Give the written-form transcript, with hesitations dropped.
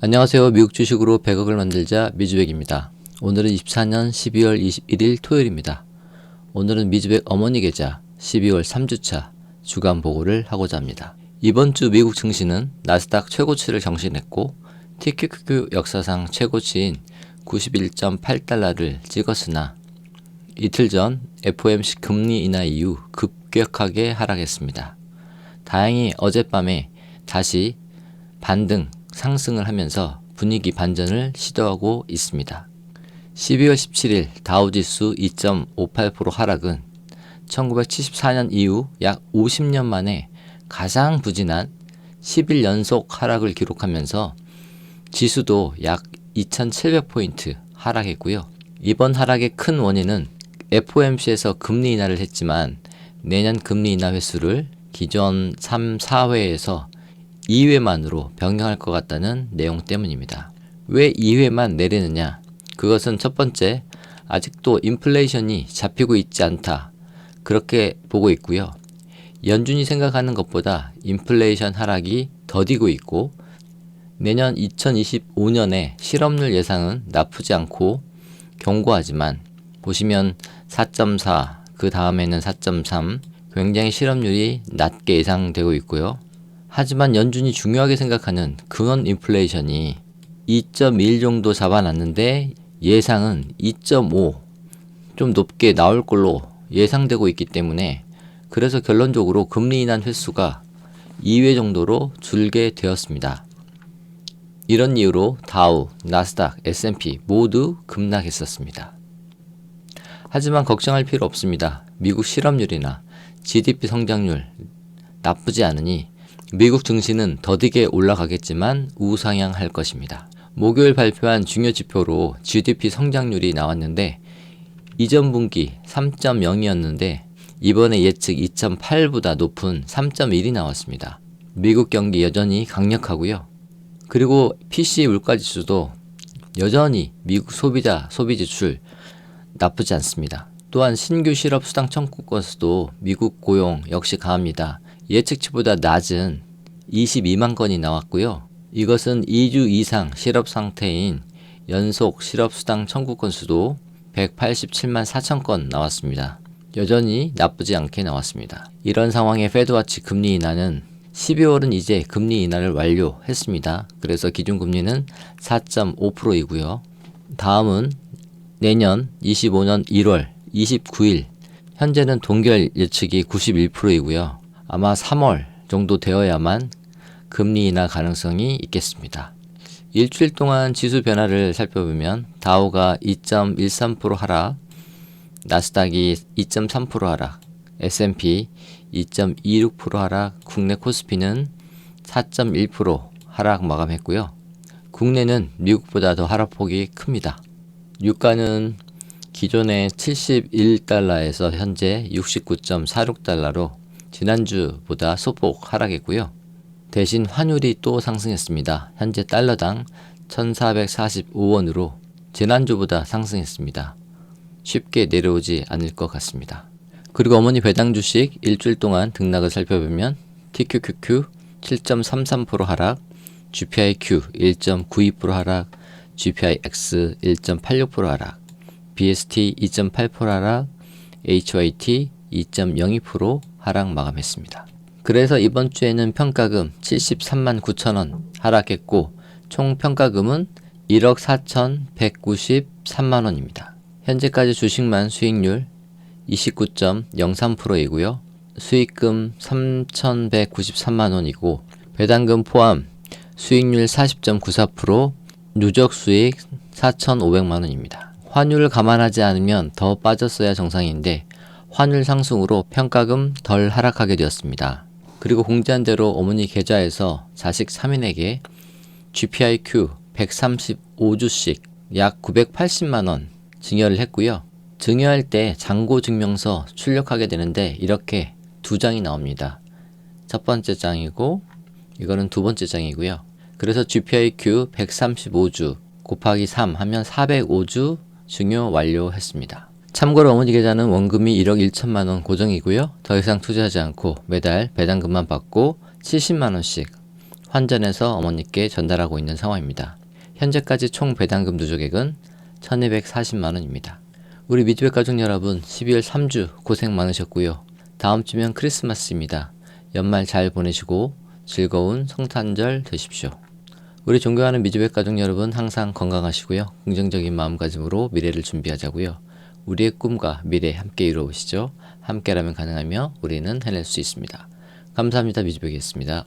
안녕하세요. 미국 주식으로 100억을 만들자 미주백입니다. 오늘은 24년 12월 21일 토요일입니다. 오늘은 미주백 어머니 계좌 12월 3주차 주간 보고를 하고자 합니다. 이번 주 미국 증시는 나스닥 최고치를 경신했고 TQQQ 역사상 최고치인 91.8달러를 찍었으나 이틀 전 FOMC 금리 인하 이후 급격하게 하락했습니다. 다행히 어젯밤에 다시 반등 상승을 하면서 분위기 반전을 시도하고 있습니다. 12월 17일 다우지수 2.58% 하락은 1974년 이후 약 50년 만에 가장 부진한 10일 연속 하락을 기록하면서 지수도 약 2700포인트 하락했고요. 이번 하락의 큰 원인은 FOMC에서 금리 인하를 했지만 내년 금리 인하 횟수를 기존 3, 4회에서 2회만으로 변경할 것 같다는 내용 때문입니다. 왜 2회만 내리느냐? 그것은 첫 번째, 아직도 인플레이션이 잡히고 있지 않다. 그렇게 보고 있고요. 연준이 생각하는 것보다 인플레이션 하락이 더디고 있고 내년 2025년에 실업률 예상은 나쁘지 않고 견고하지만 보시면 4.4, 그 다음에는 4.3, 굉장히 실업률이 낮게 예상되고 있고요. 하지만 연준이 중요하게 생각하는 근원 인플레이션이 2.1 정도 잡아놨는데 예상은 2.5 좀 높게 나올 걸로 예상되고 있기 때문에 그래서 결론적으로 금리 인하 횟수가 2회 정도로 줄게 되었습니다. 이런 이유로 다우, 나스닥, S&P 모두 급락했었습니다. 하지만 걱정할 필요 없습니다. 미국 실업률이나 GDP 성장률 나쁘지 않으니 미국 증시는 더디게 올라가겠지만 우상향할 것입니다. 목요일 발표한 중요 지표로 GDP 성장률이 나왔는데 이전 분기 3.0이었는데 이번에 예측 2.8보다 높은 3.1이 나왔습니다. 미국 경기 여전히 강력하고요. 그리고 PCE 물가지수도 여전히 미국 소비자 소비지출 나쁘지 않습니다. 또한 신규 실업 수당 청구 건수도 미국 고용 역시 강합니다. 예측치보다 낮은 22만 건이 나왔고요. 이것은 2주 이상 실업 상태인 연속 실업 수당 청구 건수도 187만 4천 건 나왔습니다. 여전히 나쁘지 않게 나왔습니다. 이런 상황에 페드와치 금리 인하는 12월은 이제 금리 인하를 완료했습니다. 그래서 기준금리는 4.5%이고요. 다음은 내년 25년 1월 29일 현재는 동결 예측이 91%이고요. 아마 3월 정도 되어야만 금리 인하 가능성이 있겠습니다. 일주일 동안 지수 변화를 살펴보면 다우가 2.13% 하락, 나스닥이 2.3% 하락, S&P 2.26% 하락, 국내 코스피는 4.1% 하락 마감했고요. 국내는 미국보다 더 하락폭이 큽니다. 유가는 기존의 71달러에서 현재 69.46달러로 지난주보다 소폭 하락했고요. 대신 환율이 또 상승했습니다. 현재 달러당 1445원으로 지난주보다 상승했습니다. 쉽게 내려오지 않을 것 같습니다. 그리고 어머니 배당 주식 일주일 동안 등락을 살펴보면 TQQQ 7.33% 하락, GPIQ 1.92% 하락, GPIX 1.86% 하락, BST 2.8% 하락, HYT 2.02% 하락 마감했습니다. 그래서 이번 주에는 평가금 73만 9천원 하락했고 총 평가금은 1억 4,193만원입니다. 현재까지 주식만 수익률 29.03%이고요. 수익금 3,193만원이고 배당금 포함 수익률 40.94%, 누적 수익 4,500만원입니다. 환율을 감안하지 않으면 더 빠졌어야 정상인데 환율 상승으로 평가금 덜 하락하게 되었습니다. 그리고 공지한 대로 어머니 계좌에서 자식 3인에게 GPIQ 135주씩 약 980만원 증여를 했고요. 증여할 때 잔고증명서 출력하게 되는데 이렇게 두 장이 나옵니다. 첫 번째 장이고 이거는 두 번째 장이고요. 그래서 GPIQ 135주 곱하기 3 하면 405주 증여 완료했습니다. 참고로 어머니 계좌는 원금이 1억 1천만원 고정이고요. 더 이상 투자하지 않고 매달 배당금만 받고 70만원씩 환전해서 어머니께 전달하고 있는 상황입니다. 현재까지 총 배당금 누적액은 1240만원입니다. 우리 미드백 가족 여러분, 12월 3주 고생 많으셨고요. 다음 주면 크리스마스입니다. 연말 잘 보내시고 즐거운 성탄절 되십시오. 우리 존경하는 미즈백 가족 여러분, 항상 건강하시고요. 긍정적인 마음가짐으로 미래를 준비하자고요. 우리의 꿈과 미래 함께 이루어보시죠. 함께라면 가능하며 우리는 해낼 수 있습니다. 감사합니다. 미즈백이었습니다.